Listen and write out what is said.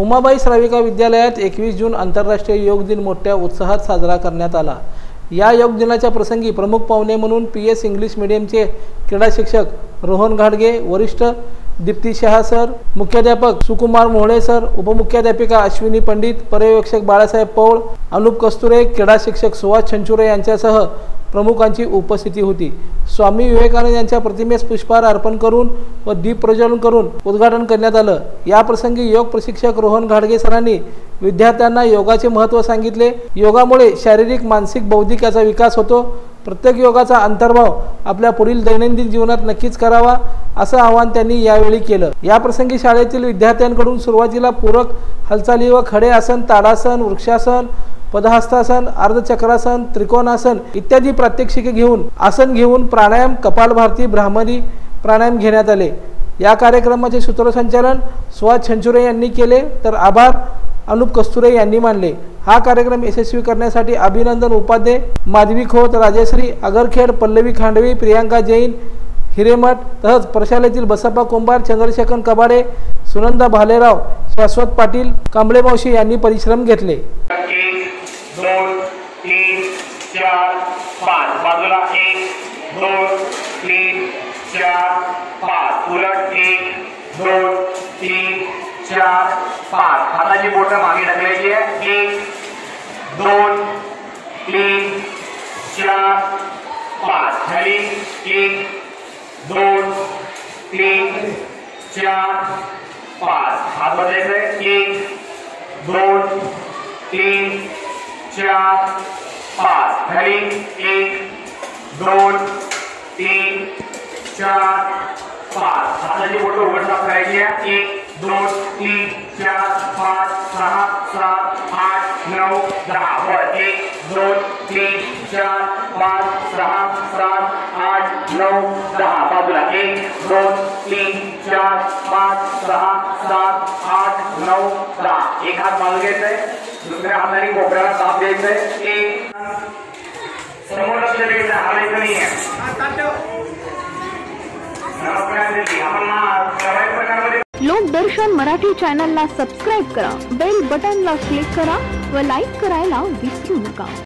उमाबाई श्राविका विद्यालयात 21 जून आंतरराष्ट्रीय योग दिन मोठ्या उत्साहात साजरा करण्यात आला। या योग दिनाच्या प्रसंगी प्रमुख पाहुणे म्हणून PS इंग्लिश मीडियमचे क्रीडा शिक्षक रोहन घाडगे, वरिष्ठ दीप्ती शाह सर, मुख्याध्यापक सुकुमार मोहळे सर, उपमुख्याध्यापिका अश्विनी पंडित, पर्यवेक्षक बाळासाहेब पौळ, अनुप कस्तुरे, क्रीडा शिक्षक सुहास छंचुरे यांच्यासह प्रमुखांची उपस्थिती होती। स्वामी विवेकानंद यांच्या प्रतिमेस पुष्पहार अर्पण करून व दीप प्रज्वलन करून उद्घाटन करण्यात आलं। या प्रसंगी योग प्रशिक्षक रोहन घाडगे सरांनी विद्यार्थ्यांना योगाचे महत्त्व सांगितले। योगामुळे शारीरिक, मानसिक, बौद्धिक याचा विकास होतो। प्रत्येक योगाचा अंतर्भाव आपल्या पुढील दैनंदिन जीवनात नक्कीच करावा असं आवाहन त्यांनी यावेळी केलं। या प्रसंगी शाळेतील विद्यार्थ्यांकडून सुरुवातीला पूरक हालचाली व खडे आसन, ताडासन, वृक्षासन, पदहस्तासन, अर्धचक्रासन, त्रिकोणासन इत्यादी प्रात्यक्षिके घेऊन प्राणायाम, कपालभाती, ब्राह्मरी प्राणायाम घेण्यात आले। या कार्यक्रमाचे सूत्रसंचालन सुहास छंचुरे यांनी केले तर आभार अनुप कस्तुरे यांनी मानले। हा कार्यक्रम यशस्वी करण्यासाठी अभिनंदन उपाध्ये, माधवी खोत, राजश्री अगरखेड, पल्लवी खांडवी, प्रियांका जैन हिरेमठ तसंच प्रशालेतील बसप्पा कुंभार, चंद्रशेखर कबाडे, सुनंदा भालेराव, शाश्वत पाटील, कांबळे मावशी यांनी परिश्रम घेतले। 1 2 3 4 5 बाजूला 1 2 3 4 5 उलट 1 2 3 4 5 हाताची बोटं मागे ढकलायची आहे। 1 2 3 4 5 खाली 1 2 3 4 5 हात बदलायचे 1 2 3 4 5 खाली 1 2 3 4 5 हाताची बोटं उघडता करायची आहे। 1 2 3 4 5 6 7 8 9 10 वर 1 2 3 4 5 6 7 8 9 10 बाजूला 1 2 3 4 5 6 7 8 9 10 एक हात मागे घ्यायचाय, दुसऱ्या हाताने कोपऱ्याला दाब द्यायचाय। 1 समोर लक्ष द्यायचं, हालायचं नाहीये। लोकदर्शन मराठी चॅनलला सबस्क्राइब करा, बेल बटनला क्लिक करा व लाईक करायला विसरू नका।